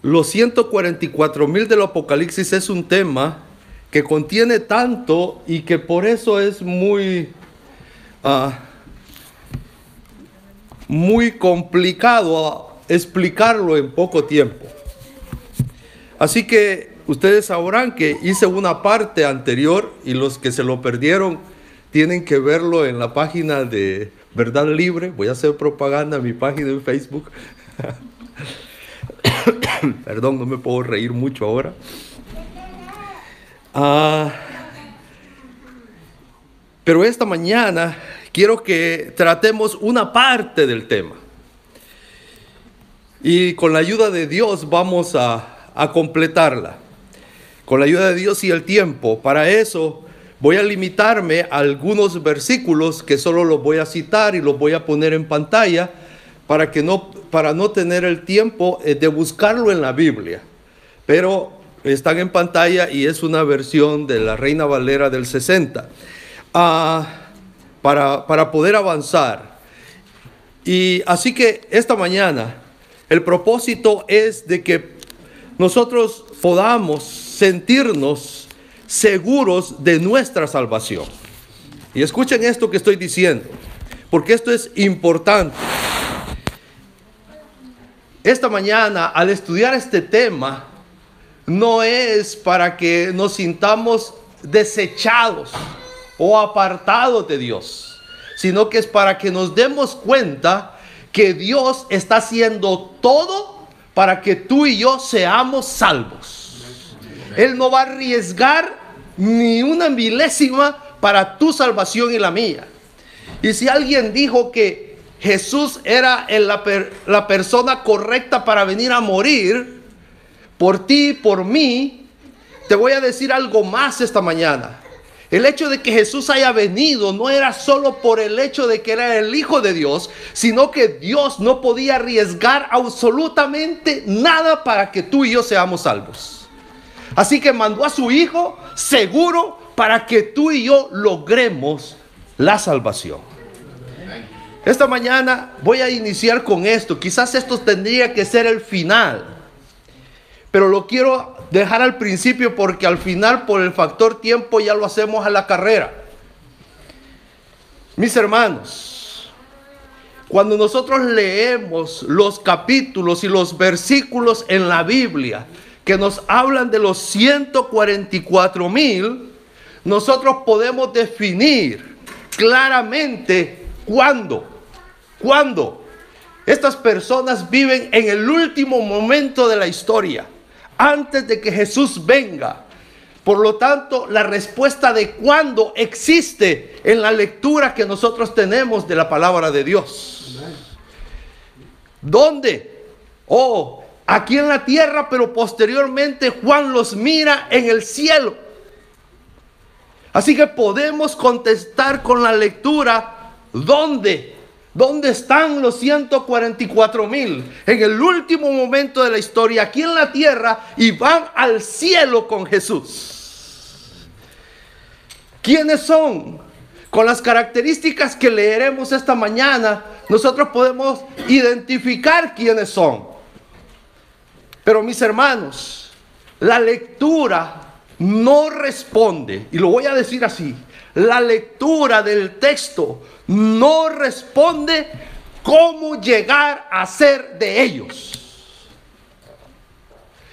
Los 144,000 del Apocalipsis es un tema que contiene tanto y que por eso es muy complicado explicarlo en poco tiempo. Así que ustedes sabrán que hice una parte anterior y los que se lo perdieron tienen que verlo en la página de Verdad Libre. Voy a hacer propaganda en mi página en Facebook. Perdón, no me puedo reír mucho ahora. Pero esta mañana quiero que tratemos una parte del tema. Y con la ayuda de Dios vamos a completarla. Con la ayuda de Dios y el tiempo. Para eso voy a limitarme a algunos versículos que solo los voy a citar y los voy a poner en pantalla para no tener el tiempo de buscarlo en la Biblia. Pero están en pantalla y es una versión de la Reina Valera del 60. Para poder avanzar. Y así que esta mañana el propósito es de que nosotros podamos sentirnos seguros de nuestra salvación. Y escuchen esto que estoy diciendo, porque esto es importante. Esta mañana, al estudiar este tema, no es para que nos sintamos desechados o apartados de Dios, sino que es para que nos demos cuenta que Dios está haciendo todo para que tú y yo seamos salvos. Él no va a arriesgar ni una milésima para tu salvación y la mía. Y si alguien dijo que Jesús era la persona correcta para venir a morir por ti y por mí, te voy a decir algo más esta mañana. El hecho de que Jesús haya venido no era solo por el hecho de que era el Hijo de Dios, sino que Dios no podía arriesgar absolutamente nada para que tú y yo seamos salvos. Así que mandó a su Hijo seguro para que tú y yo logremos la salvación. Esta mañana voy a iniciar con esto. Quizás esto tendría que ser el final, pero lo quiero dejar al principio porque al final, por el factor tiempo, ya lo hacemos a la carrera. Mis hermanos, cuando nosotros leemos los capítulos y los versículos en la Biblia que nos hablan de los 144,000, nosotros podemos definir claramente cuándo estas personas viven en el último momento de la historia, antes de que Jesús venga. Por lo tanto, la respuesta de cuándo existe en la lectura que nosotros tenemos de la palabra de Dios. ¿Dónde? Aquí en la tierra, pero posteriormente Juan los mira en el cielo. Así que podemos contestar con la lectura, ¿dónde están los 144,000? En el último momento de la historia, aquí en la tierra, y van al cielo con Jesús. ¿Quiénes son? Con las características que leeremos esta mañana, nosotros podemos identificar quiénes son. Pero mis hermanos, la lectura no responde, y lo voy a decir así, la lectura del texto no responde cómo llegar a ser de ellos.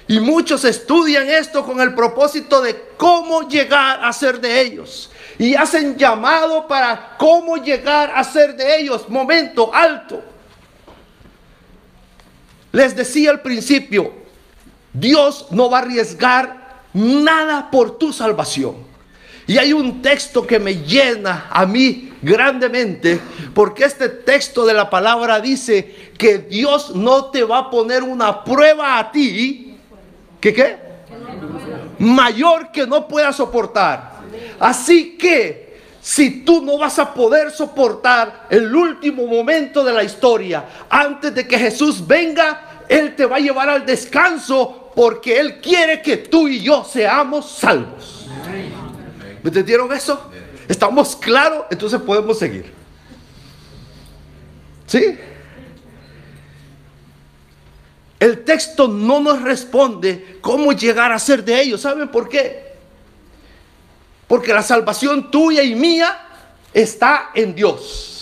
Y muchos estudian esto con el propósito de cómo llegar a ser de ellos. Y hacen llamado para cómo llegar a ser de ellos. Momento, alto. Les decía al principio, Dios no va a arriesgar nada por tu salvación. Y hay un texto que me llena a mí grandemente, porque este texto de la palabra dice que Dios no te va a poner una prueba a ti, ¿qué? Mayor que no puedas soportar. Así que si tú no vas a poder soportar el último momento de la historia, antes de que Jesús venga, Él te va a llevar al descanso, porque Él quiere que tú y yo seamos salvos. ¿Me entendieron eso? ¿Estamos claros? Entonces podemos seguir. ¿Sí? el texto no nos responde cómo llegar a ser de ellos. ¿Saben por qué? Porque la salvación tuya y mía está en Dios.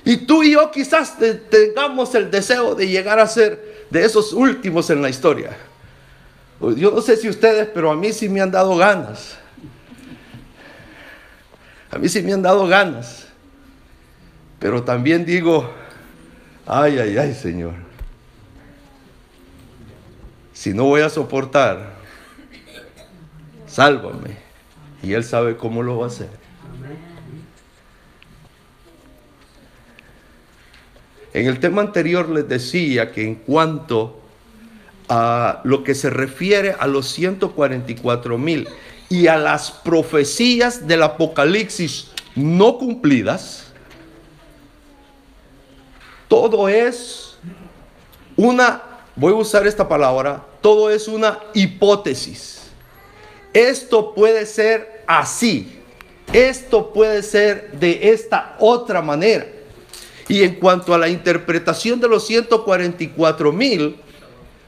Y tú y yo quizás tengamos el deseo de llegar a ser de esos últimos en la historia. Yo no sé si ustedes, pero a mí sí me han dado ganas. A mí sí me han dado ganas. Pero también digo, ay, ay, ay, Señor. Si no voy a soportar, sálvame. Y Él sabe cómo lo va a hacer. En el tema anterior les decía que en cuanto a lo que se refiere a los 144,000 y a las profecías del Apocalipsis no cumplidas, todo es una, voy a usar esta palabra, todo es una hipótesis. Esto puede ser así, esto puede ser de esta otra manera. Y en cuanto a la interpretación de los 144,000,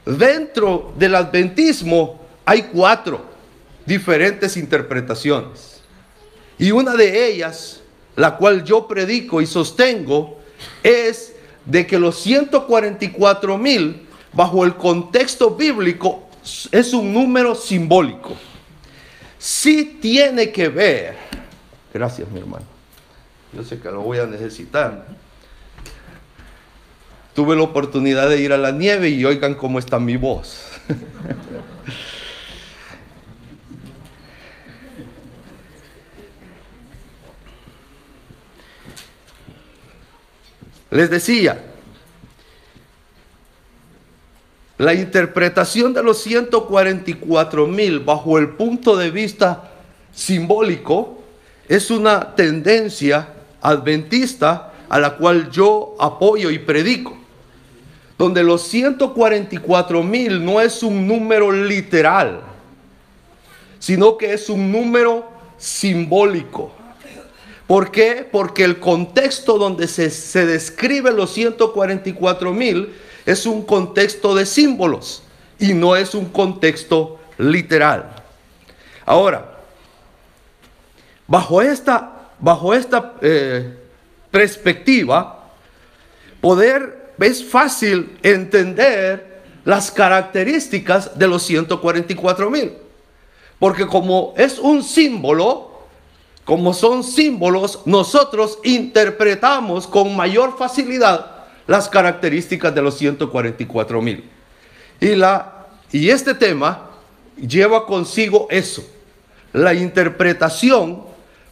dentro del adventismo hay 4 diferentes interpretaciones. Y una de ellas, la cual yo predico y sostengo, es de que los 144,000, bajo el contexto bíblico, es un número simbólico. Sí tiene que ver, gracias mi hermano, yo sé que lo voy a necesitar. Tuve la oportunidad de ir a la nieve y oigan cómo está mi voz. Les decía, la interpretación de los 144,000 bajo el punto de vista simbólico es una tendencia adventista a la cual yo apoyo y predico, donde los 144,000 no es un número literal, sino que es un número simbólico. ¿Por qué? Porque el contexto donde se describe los 144,000 es un contexto de símbolos y no es un contexto literal. Ahora, bajo esta perspectiva, es fácil entender las características de los 144,000. Porque como es un símbolo, como son símbolos, nosotros interpretamos con mayor facilidad las características de los 144,000. Y este tema lleva consigo eso, la interpretación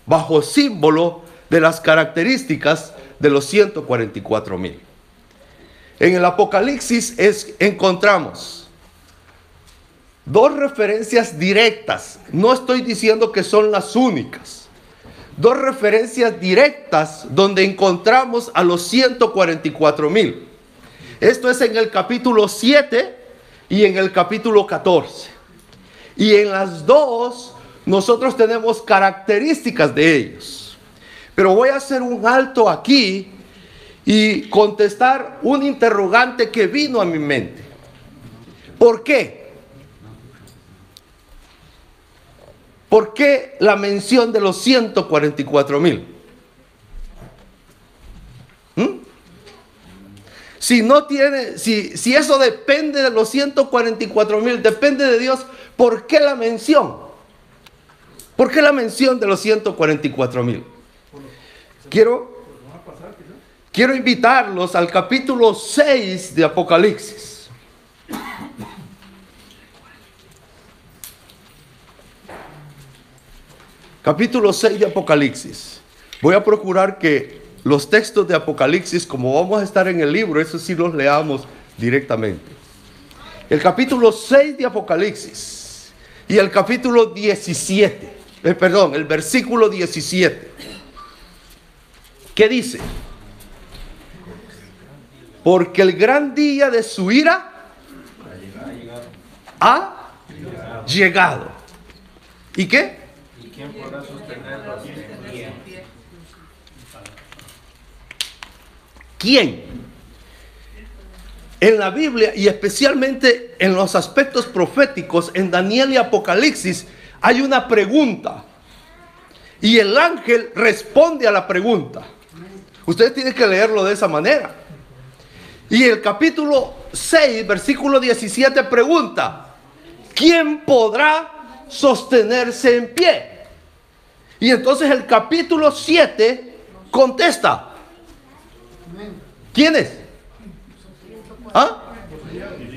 bajo símbolo de las características de los 144,000. En el Apocalipsis encontramos 2 referencias directas. No estoy diciendo que son las únicas. 2 referencias directas donde encontramos a los 144,000. Esto es en el capítulo 7 y en el capítulo 14. Y en las 2 nosotros tenemos características de ellos. Pero voy a hacer un alto aquí y contestar un interrogante que vino a mi mente. ¿Por qué? ¿Por qué la mención de los 144,000? Si eso depende de los 144,000, depende de Dios, ¿por qué la mención? ¿Por qué la mención de los 144,000? Quiero invitarlos al capítulo 6 de Apocalipsis. Capítulo 6 de Apocalipsis. Voy a procurar que los textos de Apocalipsis, como vamos a estar en el libro, eso sí los leamos directamente. El capítulo 6 de Apocalipsis y el capítulo 17. El versículo 17. ¿Qué dice? Porque el gran día de su ira ha llegado. ¿Y qué? ¿Y quién podrá sostenerlos en pie? ¿Quién? en la Biblia y especialmente en los aspectos proféticos, en Daniel y Apocalipsis, hay una pregunta. Y el ángel responde a la pregunta. Ustedes tienen que leerlo de esa manera. Y el capítulo 6, versículo 17 pregunta: ¿quién podrá sostenerse en pie? Y entonces el capítulo 7 contesta: ¿quién es?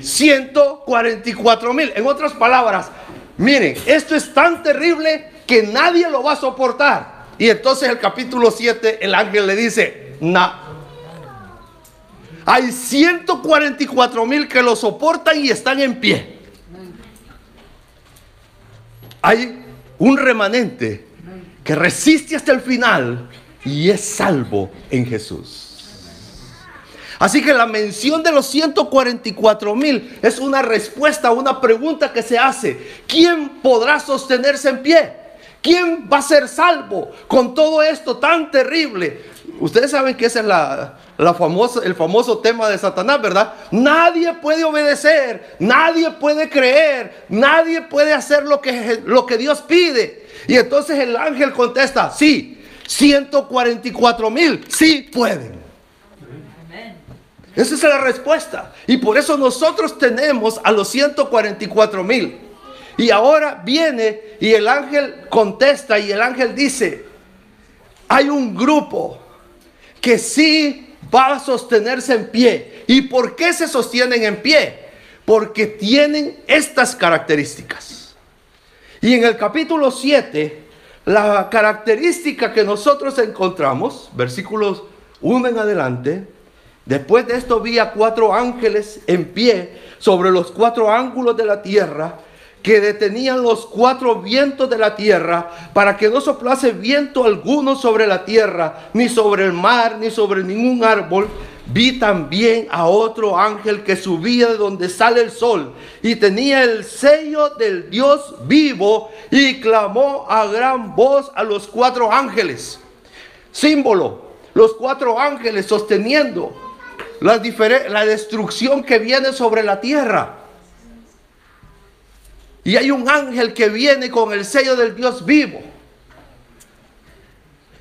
144,000. En otras palabras, miren, esto es tan terrible que nadie lo va a soportar. Y entonces el capítulo 7, el ángel le dice: hay 144,000 que lo soportan y están en pie. Hay un remanente que resiste hasta el final y es salvo en Jesús. Así que la mención de los 144,000 es una respuesta a una pregunta que se hace: ¿quién podrá sostenerse en pie? ¿Quién va a ser salvo con todo esto tan terrible? Ustedes saben que ese es el famoso tema de Satanás, ¿verdad? Nadie puede obedecer, nadie puede creer, nadie puede hacer lo que Dios pide. Y entonces el ángel contesta: sí, 144,000 sí pueden. Esa es la respuesta. Y por eso nosotros tenemos a los 144,000. Y ahora viene y el ángel contesta y el ángel dice: hay un grupo que sí va a sostenerse en pie. ¿Y por qué se sostienen en pie? Porque tienen estas características. Y en el capítulo 7, la característica que nosotros encontramos, versículos 1 en adelante: después de esto vi a 4 ángeles en pie sobre los 4 ángulos de la tierra, que detenían los 4 vientos de la tierra, para que no soplase viento alguno sobre la tierra, ni sobre el mar, ni sobre ningún árbol. Vi también a otro ángel que subía de donde sale el sol, y tenía el sello del Dios vivo, y clamó a gran voz a los 4 ángeles. Símbolo: los 4 ángeles sosteniendo la destrucción que viene sobre la tierra. Y hay un ángel que viene con el sello del Dios vivo.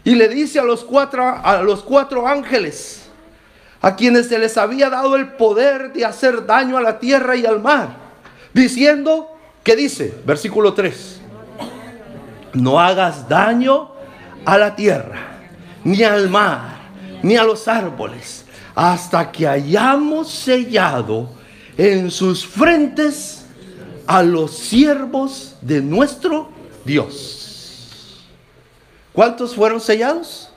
Y le dice a los cuatro ángeles, a quienes se les había dado el poder de hacer daño a la tierra y al mar, diciendo, ¿qué dice? Versículo 3. No hagas daño a la tierra, ni al mar, ni a los árboles, hasta que hayamos sellado en sus frentes a los siervos de nuestro Dios. ¿Cuántos fueron sellados?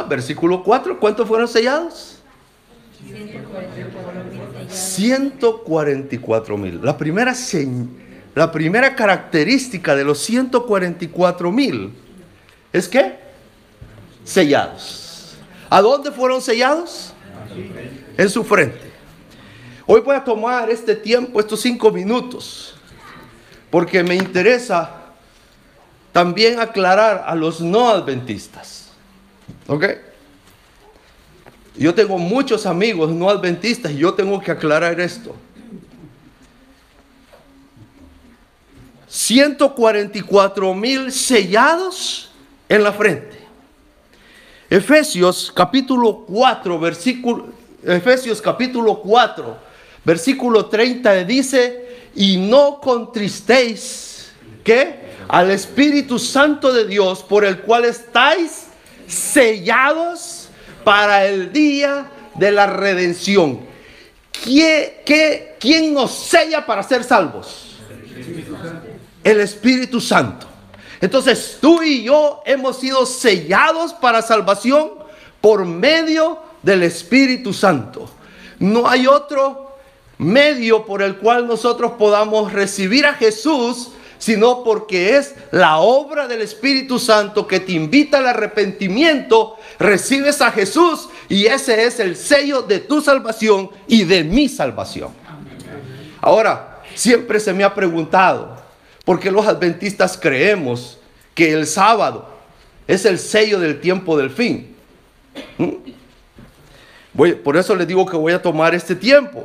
Versículo 4. ¿Cuántos fueron sellados? 144,000. La primera característica de los 144,000 es que sellados. ¿A dónde fueron sellados? En su frente. Hoy voy a tomar este tiempo, estos 5 minutos, porque me interesa también aclarar a los no adventistas. ¿Ok? Yo tengo muchos amigos no adventistas y yo tengo que aclarar esto. 144,000 sellados en la frente. Efesios capítulo 4, versículo 30 dice: y no contristéis, ¿qué? Al Espíritu Santo de Dios, por el cual estáis sellados para el día de la redención. ¿Quién nos sella para ser salvos? El Espíritu Santo. Entonces tú y yo hemos sido sellados para salvación por medio del Espíritu Santo. No hay otro medio por el cual nosotros podamos recibir a Jesús, sino porque es la obra del Espíritu Santo que te invita al arrepentimiento. Recibes a Jesús y ese es el sello de tu salvación y de mi salvación. Ahora, siempre se me ha preguntado, ¿por qué los adventistas creemos que el sábado es el sello del tiempo del fin? Por eso les digo que voy a tomar este tiempo.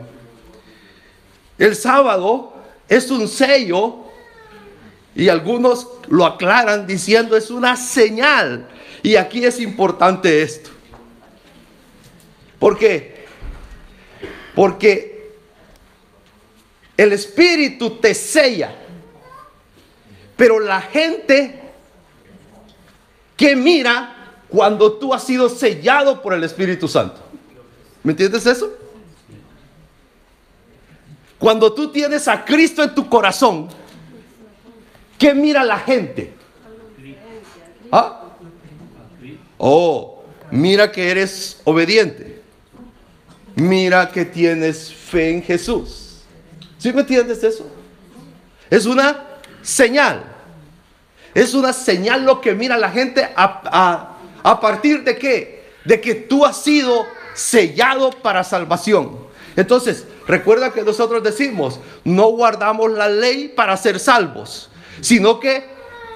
El sábado es un sello, y algunos lo aclaran diciendo es una señal. Y aquí es importante esto. ¿Por qué? Porque el Espíritu te sella, pero la gente que mira cuando tú has sido sellado por el Espíritu Santo. ¿Me entiendes eso? Cuando tú tienes a Cristo en tu corazón, ¿qué mira la gente? ¿Ah? Oh, mira que eres obediente. Mira que tienes fe en Jesús. ¿Sí me entiendes eso? Es una señal. Es una señal lo que mira la gente a partir de qué? De que tú has sido sellado para salvación. Entonces, recuerda que nosotros decimos, no guardamos la ley para ser salvos, sino que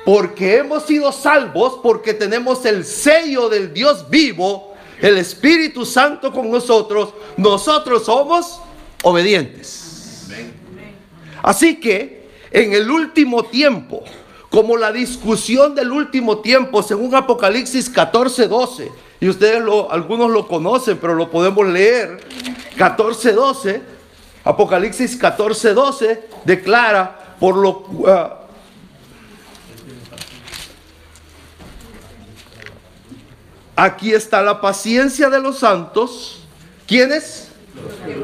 porque hemos sido salvos, porque tenemos el sello del Dios vivo, el Espíritu Santo con nosotros, nosotros somos obedientes. Así que en el último tiempo, como la discusión del último tiempo, según Apocalipsis 14:12, y ustedes algunos lo conocen, pero lo podemos leer, 14:12, Apocalipsis 14:12 declara por lo aquí está la paciencia de los santos. ¿Quiénes?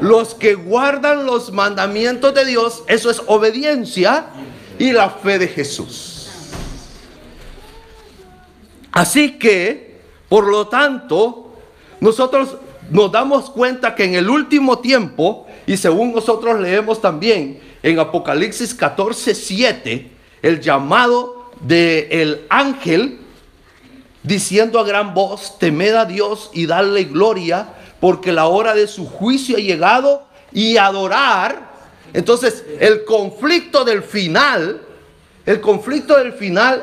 Los que guardan los mandamientos de Dios. Eso es obediencia y la fe de Jesús. Así que, por lo tanto, nosotros nos damos cuenta que en el último tiempo, y según nosotros leemos también en Apocalipsis 14:7, el llamado del ángel diciendo a gran voz, temed a Dios y darle gloria, porque la hora de su juicio ha llegado, y adorar. Entonces, el conflicto del final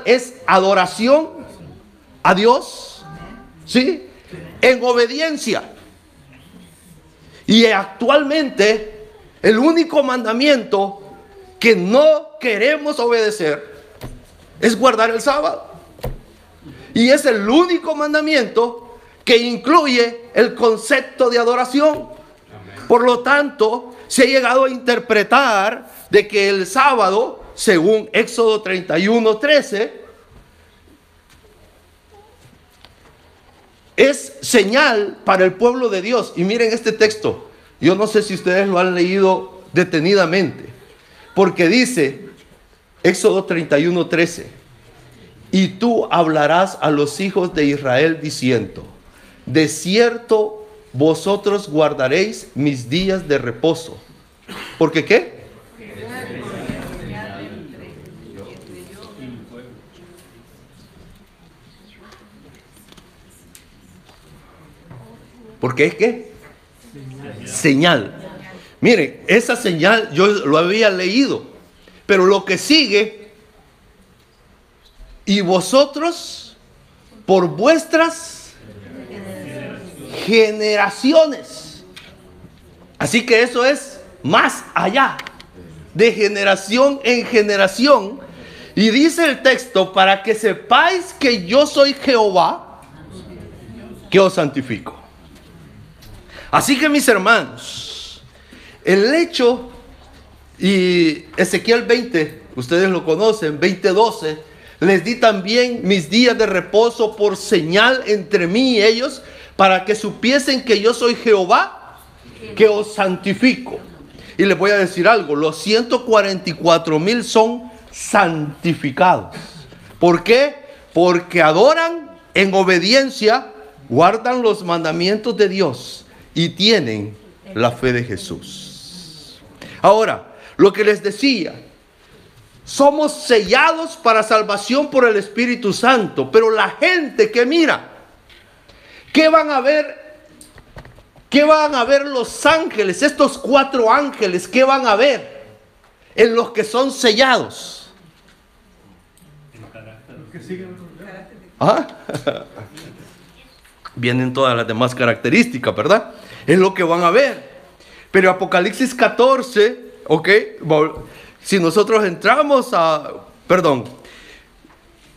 es adoración a Dios, ¿sí? En obediencia. Y actualmente, el único mandamiento que no queremos obedecer es guardar el sábado. Y es el único mandamiento que incluye el concepto de adoración. Por lo tanto, se ha llegado a interpretar de que el sábado, según Éxodo 31:13, es señal para el pueblo de Dios. Y miren este texto. Yo no sé si ustedes lo han leído detenidamente, porque dice Éxodo 31:13: y tú hablarás a los hijos de Israel diciendo, de cierto vosotros guardaréis mis días de reposo. ¿Porque qué? ¿Porque es qué? Señal. Miren, esa señal yo lo había leído, pero lo que sigue: y vosotros por vuestras generaciones. Así que eso es más allá, de generación en generación. Y dice el texto, para que sepáis que yo soy Jehová, que os santifico. Así que, mis hermanos, el hecho, y Ezequiel 20, ustedes lo conocen, 20:12, les di también mis días de reposo por señal entre mí y ellos, para que supiesen que yo soy Jehová, que os santifico. Y les voy a decir algo, los 144,000 son santificados. ¿Por qué? Porque adoran en obediencia, guardan los mandamientos de Dios y tienen la fe de Jesús. Ahora, lo que les decía, somos sellados para salvación por el Espíritu Santo, pero la gente que mira, ¿qué van a ver? ¿Qué van a ver los ángeles? Estos 4 ángeles, ¿qué van a ver en los que son sellados? ¿Ah? Vienen todas las demás características, ¿verdad? Es lo que van a ver. Pero Apocalipsis 14, ok, si nosotros entramos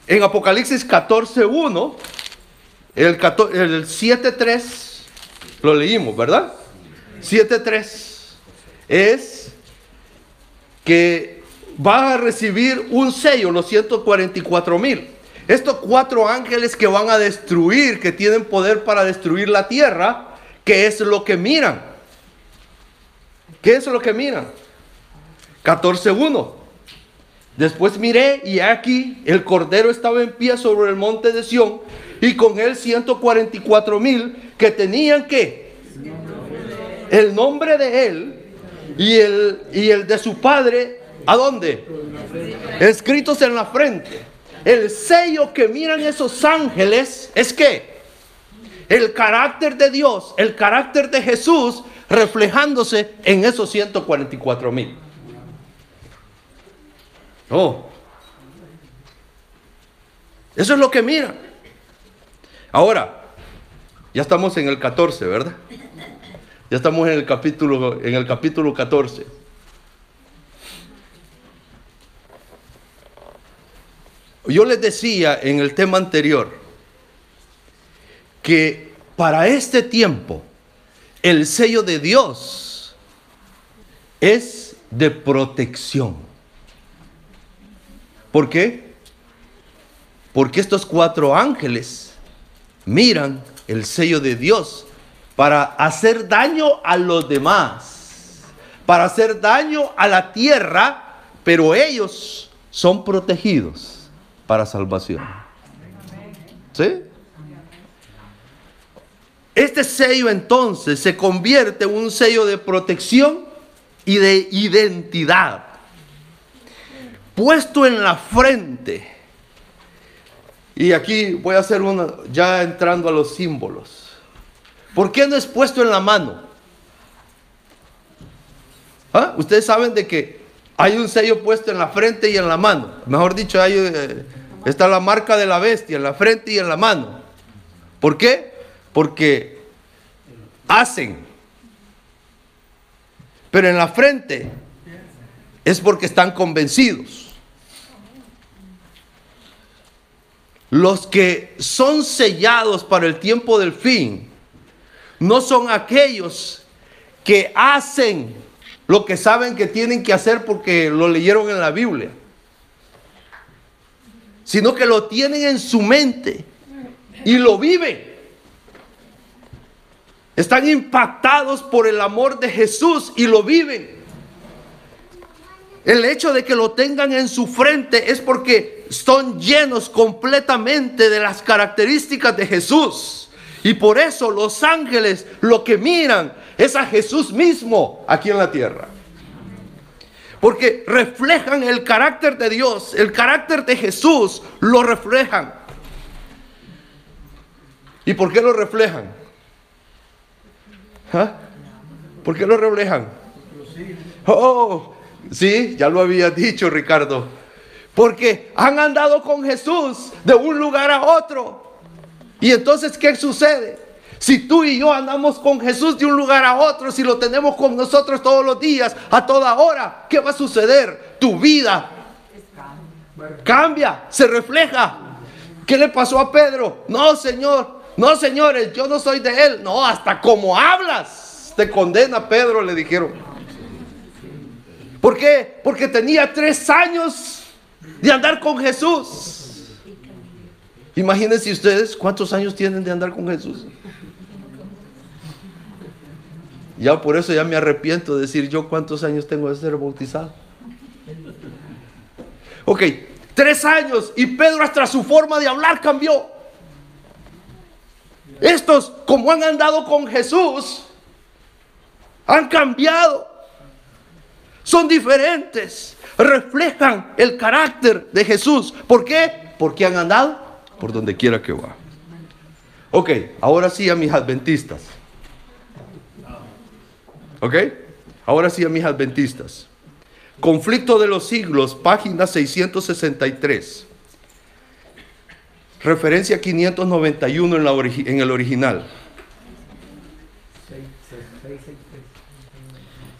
en Apocalipsis 14:1, el 7:3, lo leímos, ¿verdad? 7:3 es que van a recibir un sello, los 144,000. Estos 4 ángeles que van a destruir, que tienen poder para destruir la tierra, ¿qué es lo que miran? ¿Qué es lo que miran? 14:1. Después miré y aquí el Cordero estaba en pie sobre el monte de Sión y con él 144,000 que tenían ¿qué? El nombre de él y el de su padre, ¿a dónde? Escritos en la frente. El sello que miran esos ángeles es que el carácter de Dios, el carácter de Jesús reflejándose en esos 144,000. Oh, eso es lo que miran. Ahora, ya estamos en el 14, ¿verdad? Ya estamos en el capítulo 14. Yo les decía en el tema anterior que para este tiempo el sello de Dios es de protección. ¿Por qué? Porque estos 4 ángeles miran el sello de Dios para hacer daño a los demás, para hacer daño a la tierra, pero ellos son protegidos para salvación. ¿Sí? Este sello entonces se convierte en un sello de protección y de identidad, puesto en la frente. Y aquí voy a hacer ya entrando a los símbolos. ¿Por qué no es puesto en la mano? ¿Ah? Ustedes saben de que hay un sello puesto en la frente y en la mano. Mejor dicho, está la marca de la bestia en la frente y en la mano. ¿Por qué? Porque hacen. Pero en la frente es porque están convencidos. Los que son sellados para el tiempo del fin no son aquellos que hacen lo que saben que tienen que hacer porque lo leyeron en la Biblia, sino que lo tienen en su mente y lo viven. Están impactados por el amor de Jesús y lo viven. El hecho de que lo tengan en su frente es porque son llenos completamente de las características de Jesús. Y por eso los ángeles lo que miran es a Jesús mismo aquí en la tierra. Porque reflejan el carácter de Dios, el carácter de Jesús lo reflejan. ¿Y por qué lo reflejan? ¿Ah? ¿Por qué lo reflejan? Oh, sí, ya lo había dicho, Ricardo. Porque han andado con Jesús de un lugar a otro. Y entonces, ¿qué sucede? Si tú y yo andamos con Jesús de un lugar a otro, si lo tenemos con nosotros todos los días, a toda hora, ¿qué va a suceder? Tu vida cambia, se refleja. ¿Qué le pasó a Pedro? No, Señor, no, señores, yo no soy de él. No, hasta como hablas te condena, Pedro, le dijeron. ¿Por qué? Porque tenía 3 años de andar con Jesús. Imagínense ustedes cuántos años tienen de andar con Jesús. Ya por eso ya me arrepiento de decir yo cuántos años tengo de ser bautizado. Ok, 3 años y Pedro hasta su forma de hablar cambió. Estos, como han andado con Jesús, han cambiado. Son diferentes. Reflejan el carácter de Jesús. ¿Por qué? Porque han andado por donde quiera que va. Ok, ahora sí a mis adventistas. Ok, ahora sí a mis adventistas. Conflicto de los siglos, página 663. Referencia 591 en el original.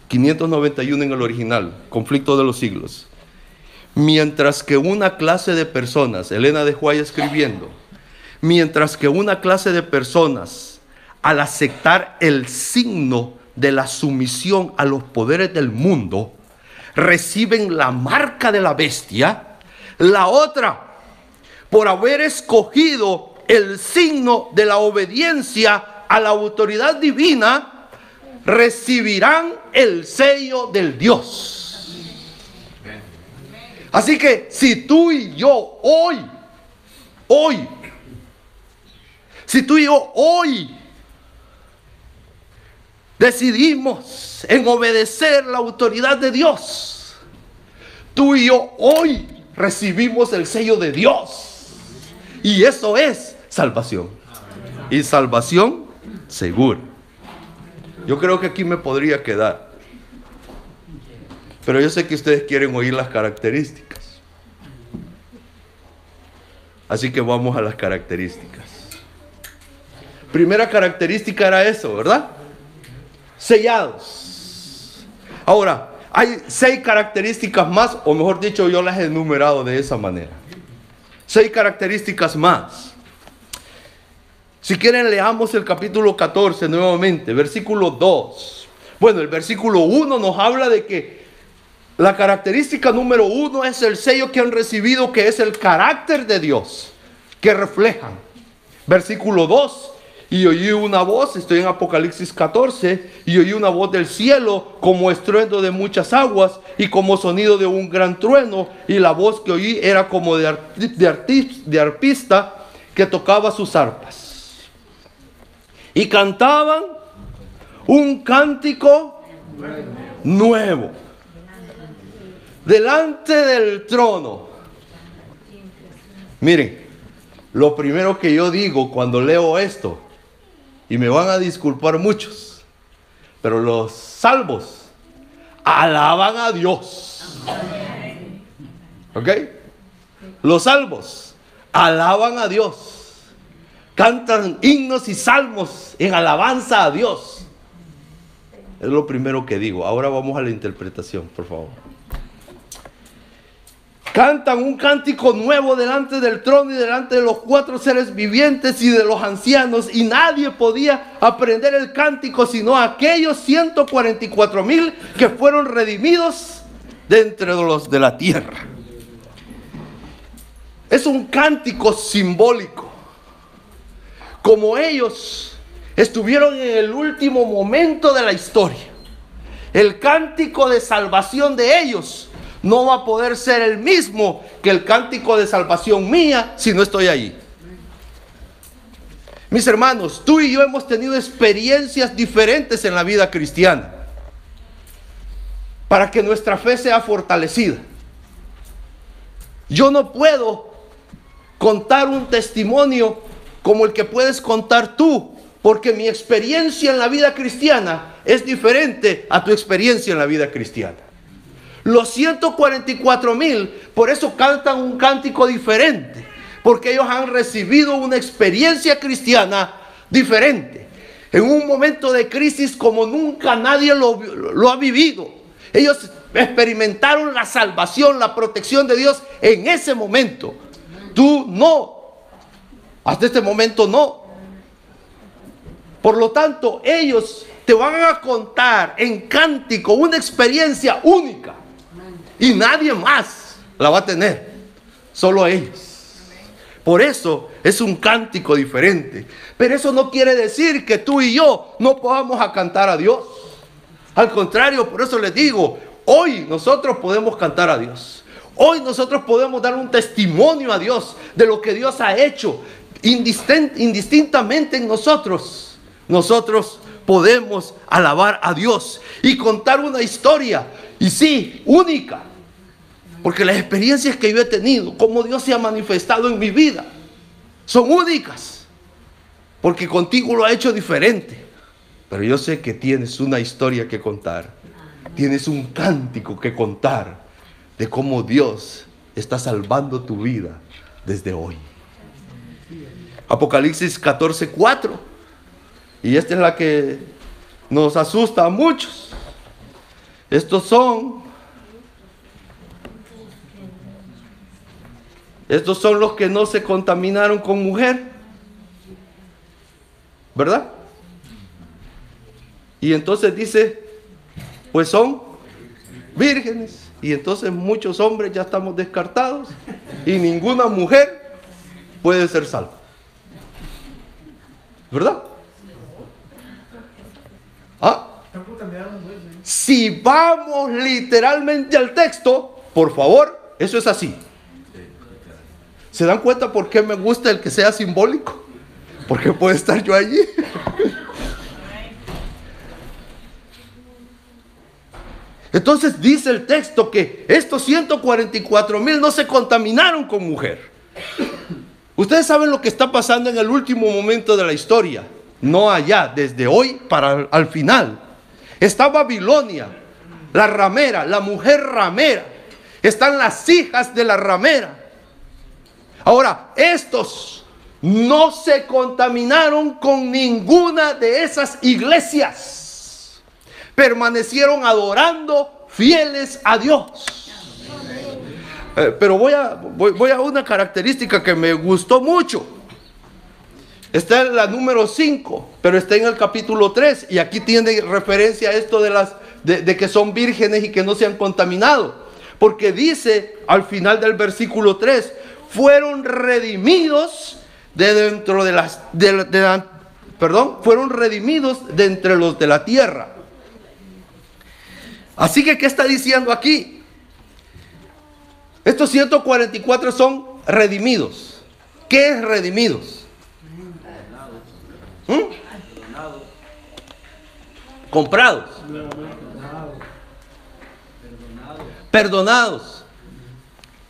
591 en el original, Conflicto de los Siglos. Mientras que una clase de personas, Elena de White escribiendo, mientras que una clase de personas, al aceptar el signo de la sumisión a los poderes del mundo, reciben la marca de la bestia, la otra, por haber escogido el signo de la obediencia a la autoridad divina, recibirán el sello del Dios. Así que si tú y yo hoy decidimos en obedecer la autoridad de Dios, tú y yo hoy recibimos el sello de Dios. Y eso es salvación. Y salvación segura. Yo creo que aquí me podría quedar. Pero yo sé que ustedes quieren oír las características. Así que vamos a las características. Primera característica era eso, ¿verdad? Sellados. Ahora, hay 6 características más, o mejor dicho, yo las he enumerado de esa manera. 6 características más. Si quieren, leamos el capítulo 14 nuevamente, versículo 2. Bueno, el versículo 1 nos habla de que la característica número 1 es el sello que han recibido, que es el carácter de Dios, que reflejan. Versículo 2. Y oí una voz, estoy en Apocalipsis 14, y oí una voz del cielo como estruendo de muchas aguas y como sonido de un gran trueno, y la voz que oí era como de arpista que tocaba sus arpas. Y cantaban un cántico nuevo delante del trono. Miren, lo primero que yo digo cuando leo esto, y me van a disculpar muchos, pero los salvos alaban a Dios. ¿Ok? Los salvos alaban a Dios. Cantan himnos y salmos en alabanza a Dios. Es lo primero que digo. Ahora vamos a la interpretación, por favor. Cantan un cántico nuevo delante del trono y delante de los 4 seres vivientes y de los ancianos, y nadie podía aprender el cántico sino aquellos 144,000 que fueron redimidos de entre los de la tierra. Es un cántico simbólico. Como ellos estuvieron en el último momento de la historia, el cántico de salvación de ellos no va a poder ser el mismo que el cántico de salvación mía si no estoy allí. Mis hermanos, tú y yo hemos tenido experiencias diferentes en la vida cristiana para que nuestra fe sea fortalecida. Yo no puedo contar un testimonio como el que puedes contar tú, porque mi experiencia en la vida cristiana es diferente a tu experiencia en la vida cristiana. Los 144,000, por eso cantan un cántico diferente, porque ellos han recibido una experiencia cristiana diferente, en un momento de crisis como nunca nadie lo ha vivido. Ellos experimentaron la salvación, la protección de Dios en ese momento. Tú no, hasta este momento no. Por lo tanto, ellos te van a contar en cántico una experiencia única. Y nadie más la va a tener, solo ellos. Por eso es un cántico diferente. Pero eso no quiere decir que tú y yo no podamos a cantar a Dios. Al contrario, por eso les digo, hoy nosotros podemos cantar a Dios. Hoy nosotros podemos dar un testimonio a Dios de lo que Dios ha hecho indistintamente en nosotros. Nosotros podemos alabar a Dios y contar una historia, y sí, única. Porque las experiencias que yo he tenido, cómo Dios se ha manifestado en mi vida, son únicas. Porque contigo lo ha hecho diferente. Pero yo sé que tienes una historia que contar. Tienes un cántico que contar de cómo Dios está salvando tu vida desde hoy. Apocalipsis 14:4. Y esta es la que nos asusta a muchos. Estos son los que no se contaminaron con mujer, ¿verdad? Y entonces dice, pues son vírgenes. Y entonces muchos hombres ya estamos descartados y ninguna mujer puede ser salva, ¿verdad? Si vamos literalmente al texto, por favor, eso es así. ¿Se dan cuenta por qué me gusta el que sea simbólico? Porque puedo estar yo allí. Entonces dice el texto que estos 144,000 no se contaminaron con mujer. Ustedes saben lo que está pasando en el último momento de la historia. No allá, desde hoy para al final. Está Babilonia, la ramera, la mujer ramera. Están las hijas de la ramera. Ahora, estos no se contaminaron con ninguna de esas iglesias. Permanecieron adorando, fieles a Dios. Pero voy a una característica que me gustó mucho. Está en la número 5, pero está en el capítulo 3. Y aquí tiene referencia a esto de que son vírgenes y que no se han contaminado. Porque dice al final del versículo 3, fueron redimidos fueron redimidos de entre los de la tierra. Así que, ¿qué está diciendo aquí? Estos 144 son redimidos. ¿Qué es redimidos? Comprados. Perdonados.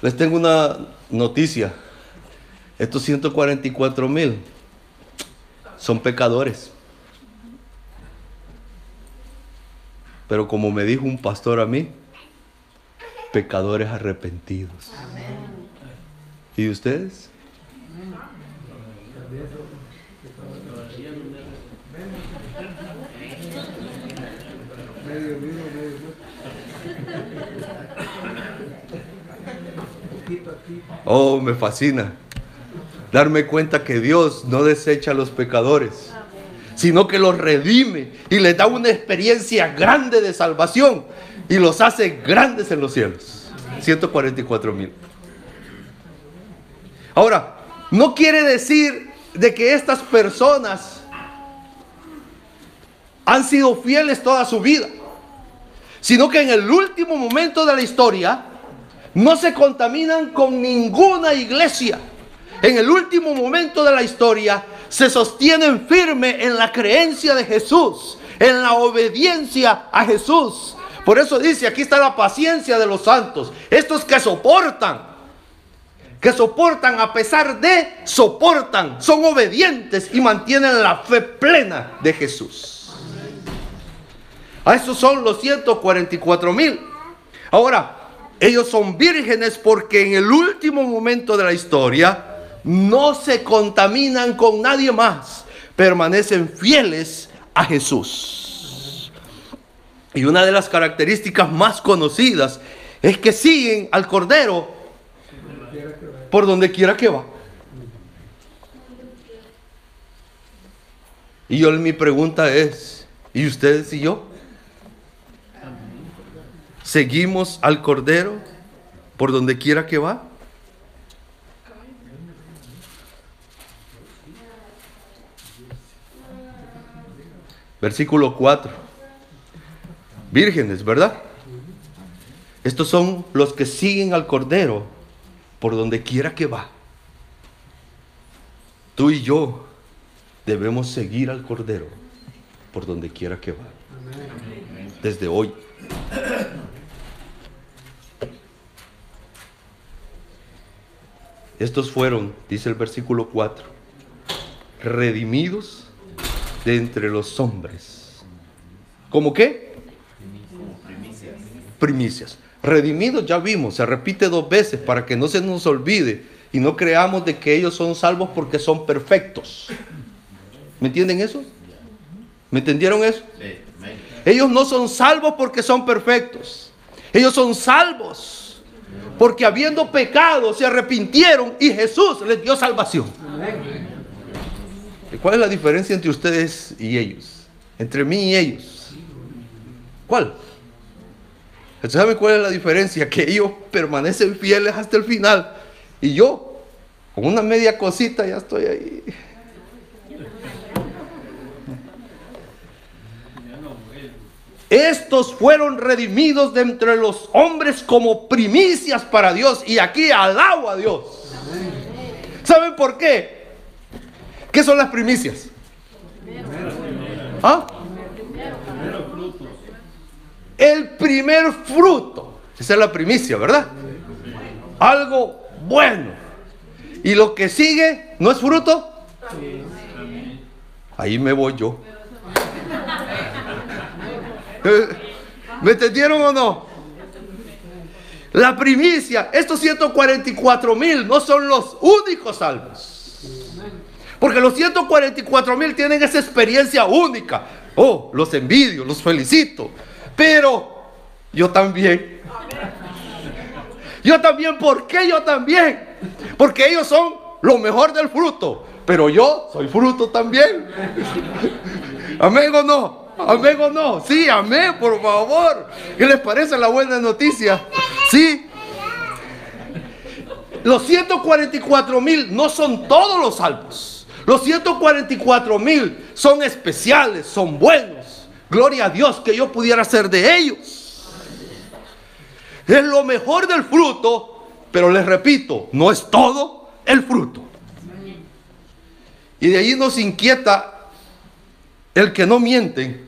Les tengo una noticia. Estos 144,000 son pecadores. Pero como me dijo un pastor a mí, pecadores arrepentidos. ¿Y ustedes? Oh, me fascina darme cuenta que Dios no desecha a los pecadores, sino que los redime y les da una experiencia grande de salvación y los hace grandes en los cielos. 144,000. Ahora, no quiere decir de que estas personas han sido fieles toda su vida, sino que en el último momento de la historia no se contaminan con ninguna iglesia. En el último momento de la historia se sostienen firme en la creencia de Jesús, en la obediencia a Jesús. Por eso dice, aquí está la paciencia de los santos. Estos que soportan a pesar de, soportan, son obedientes y mantienen la fe plena de Jesús. A esos son los 144,000. Ahora, ellos son vírgenes porque en el último momento de la historia no se contaminan con nadie más, permanecen fieles a Jesús. Y una de las características más conocidas es que siguen al Cordero por donde quiera que va. Y mi pregunta es, ¿y ustedes y yo? ¿Seguimos al Cordero por donde quiera que va? Versículo 4. Vírgenes, ¿verdad? Estos son los que siguen al Cordero por donde quiera que va. Tú y yo debemos seguir al Cordero por donde quiera que va. Desde hoy. Estos fueron, dice el versículo 4, redimidos de entre los hombres. ¿Cómo qué? Primicias. Redimidos ya vimos, se repite 2 veces para que no se nos olvide y no creamos de que ellos son salvos porque son perfectos. ¿Me entienden eso? ¿Me entendieron eso? Ellos no son salvos porque son perfectos. Ellos son salvos porque habiendo pecado se arrepintieron y Jesús les dio salvación. ¿Y cuál es la diferencia entre ustedes y ellos? Entre mí y ellos. ¿Cuál? ¿Saben cuál es la diferencia? Que ellos permanecen fieles hasta el final y yo, con una media cosita, ya estoy ahí. Estos fueron redimidos de entre los hombres como primicias para Dios. Y aquí alabo a Dios. ¿Saben por qué? ¿Qué son las primicias? ¿Ah? El primer fruto. Esa es la primicia, ¿verdad? Algo bueno. ¿Y lo que sigue no es fruto? Ahí me voy yo. ¿Me entendieron o no? La primicia, estos 144,000 no son los únicos salvos. Porque los 144,000 tienen esa experiencia única. Oh, los envidio, los felicito. Pero yo también. Yo también, ¿por qué yo también? Porque ellos son lo mejor del fruto. Pero yo soy fruto también. ¿Amén o no? ¿Amén o no? Sí, amén, por favor. ¿Qué les parece la buena noticia? Sí. Los 144,000 no son todos los salvos. Los 144,000 son especiales, son buenos. Gloria a Dios que yo pudiera ser de ellos. Es lo mejor del fruto, pero les repito, no es todo el fruto. Y de ahí nos inquieta el que no mienten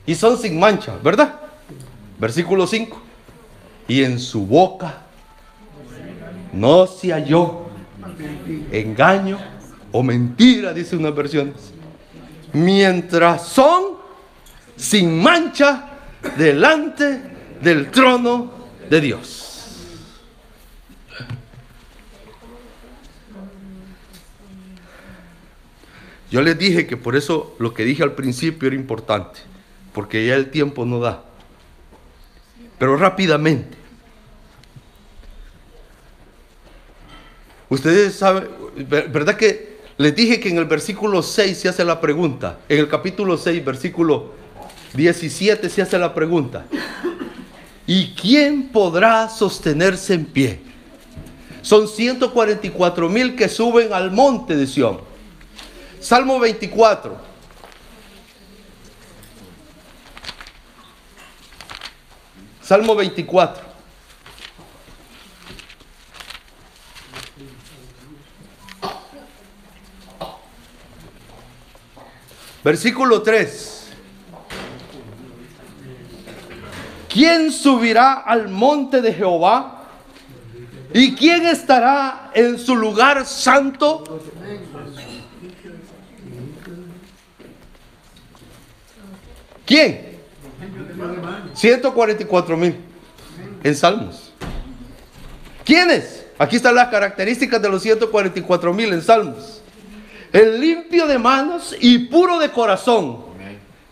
y son sin mancha, ¿verdad? Versículo 5. Y en su boca no se halló engaño o mentira, dice unas versiones, mientras son sin mancha delante del trono de Dios. Yo les dije que por eso lo que dije al principio era importante, porque ya el tiempo no da. Pero rápidamente. Ustedes saben, ¿verdad que les dije que en el versículo 6 se hace la pregunta? En el capítulo 6, versículo 17 se hace la pregunta. ¿Y quién podrá sostenerse en pie? Son 144,000 que suben al monte de Sión. Salmo 24. Salmo 24. Versículo 3. ¿Quién subirá al monte de Jehová? ¿Y quién estará en su lugar santo? ¿Quién? 144,000 en Salmos. ¿Quiénes? Aquí están las características de los 144,000 en Salmos. El limpio de manos y puro de corazón,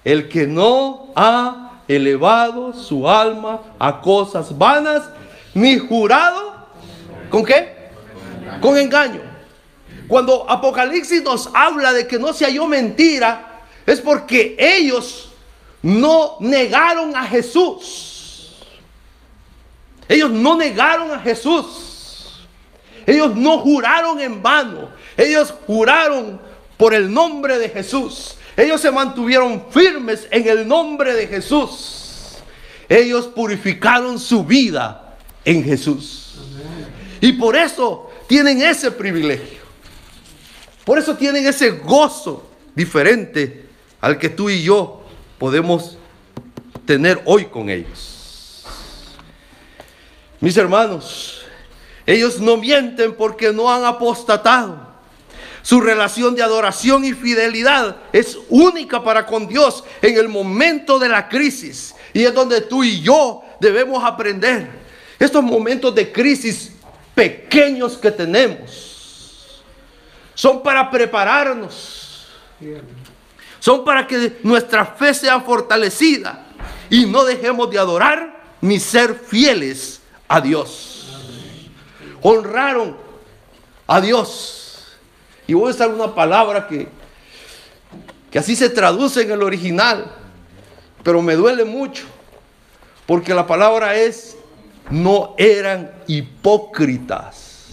el que no ha elevado su alma a cosas vanas, ni jurado, ¿con qué? Con engaño. Cuando Apocalipsis nos habla de que no se halló mentira, es porque ellos no negaron a Jesús. Ellos no negaron a Jesús. Ellos no juraron en vano. Ellos juraron por el nombre de Jesús. Ellos se mantuvieron firmes en el nombre de Jesús. Ellos purificaron su vida en Jesús. Y por eso tienen ese privilegio. Por eso tienen ese gozo diferente al que tú y yo podemos tener hoy con ellos. Mis hermanos, ellos no mienten porque no han apostatado. Su relación de adoración y fidelidad es única para con Dios en el momento de la crisis. Y es donde tú y yo debemos aprender. Estos momentos de crisis pequeños que tenemos son para prepararnos. Son para que nuestra fe sea fortalecida y no dejemos de adorar ni ser fieles a Dios. Honraron a Dios. Y voy a usar una palabra que así se traduce en el original, pero me duele mucho, porque la palabra es: no eran hipócritas.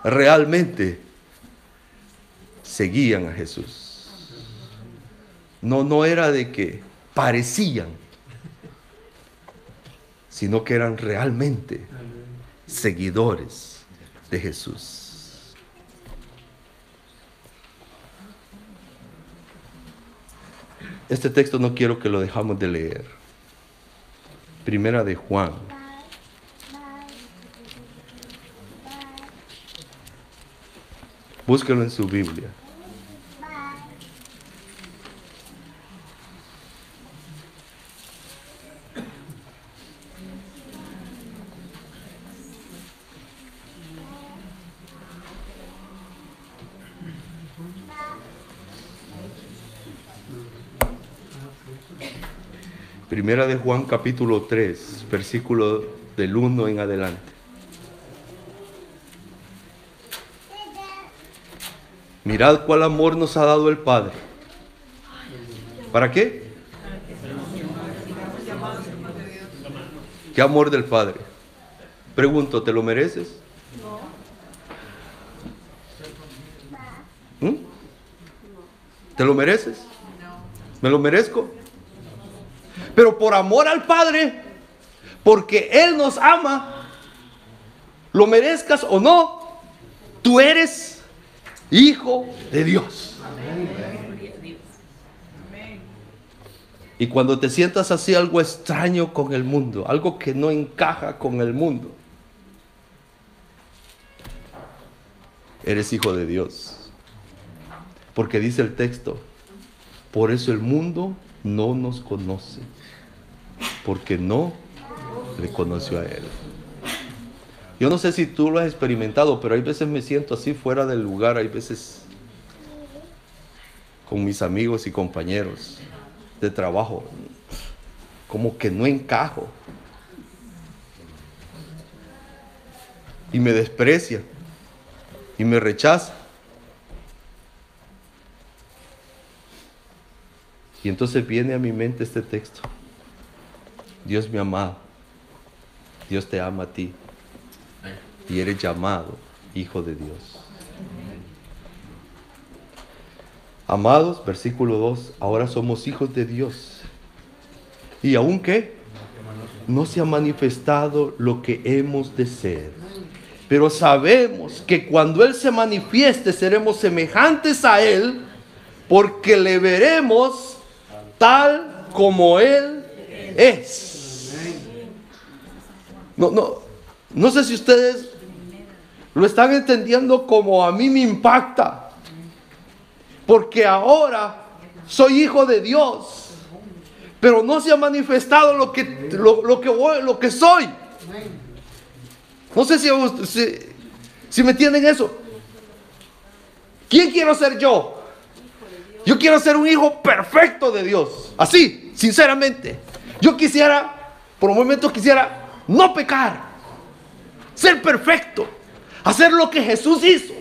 Realmente seguían a Jesús. No era de que parecían, sino que eran realmente seguidores de Jesús. Este texto no quiero que lo dejamos de leer. Primera de Juan. Búsquelo en su Biblia. Primera de Juan capítulo 3, versículo del 1 en adelante. Mirad cuál amor nos ha dado el Padre. ¿Para qué? ¿Qué amor del Padre? Pregunto, ¿te lo mereces? ¿Te lo mereces? ¿Me lo merezco? Pero por amor al Padre, porque Él nos ama, lo merezcas o no, tú eres hijo de Dios. Y cuando te sientas así, algo extraño con el mundo, algo que no encaja con el mundo, eres hijo de Dios. Porque dice el texto: por eso el mundo no nos conoce, porque no le conoció a Él. Yo no sé si tú lo has experimentado, pero hay veces me siento así fuera del lugar, hay veces con mis amigos y compañeros de trabajo, como que no encajo. Y me desprecia y me rechaza. Y entonces viene a mi mente este texto: Dios me ama, Dios te ama a ti, y eres llamado hijo de Dios. Amados, versículo 2, ahora somos hijos de Dios. ¿Y aún qué? No se ha manifestado lo que hemos de ser. Pero sabemos que cuando Él se manifieste, seremos semejantes a Él, porque le veremos tal como Él es. No sé si ustedes lo están entendiendo como a mí me impacta. Porque ahora soy hijo de Dios, pero no se ha manifestado lo que soy. No sé si me entienden eso. ¿Quién quiero ser yo? Yo quiero ser un hijo perfecto de Dios. Así, sinceramente. Yo quisiera, por un momento quisiera no pecar, ser perfecto, hacer lo que Jesús hizo.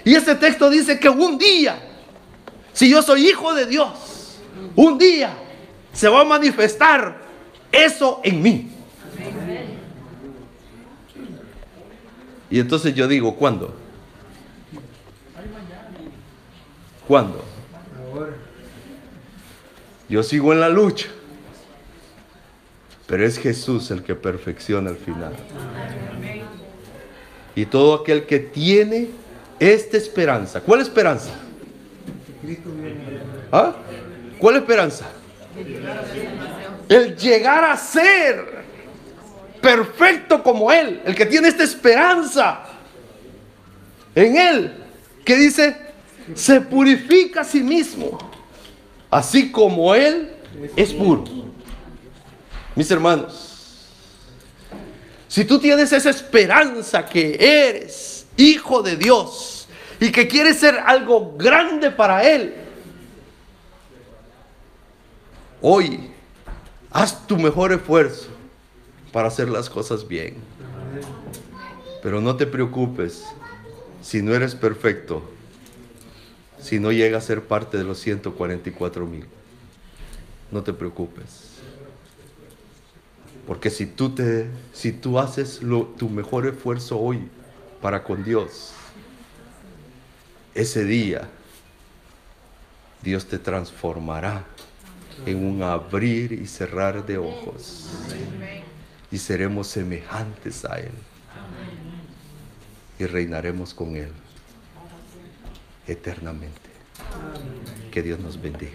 Y este texto dice que un día, si yo soy hijo de Dios, un día se va a manifestar eso en mí. Y entonces yo digo, ¿cuándo? ¿Cuándo? Yo sigo en la lucha, pero es Jesús el que perfecciona al final. Y todo aquel que tiene esta esperanza. ¿Cuál esperanza? ¿Ah? ¿Cuál esperanza? El llegar a ser perfecto como Él. El que tiene esta esperanza en Él, que dice, se purifica a sí mismo, así como Él es puro. Mis hermanos, si tú tienes esa esperanza que eres hijo de Dios y que quieres ser algo grande para Él, Hoy, haz tu mejor esfuerzo para hacer las cosas bien. Pero no te preocupes si no eres perfecto, si no llega a ser parte de los 144,000. No te preocupes. Porque si tú haces tu mejor esfuerzo hoy para con Dios, ese día Dios te transformará en un abrir y cerrar de ojos. Y seremos semejantes a Él. Y reinaremos con Él eternamente. Que Dios nos bendiga.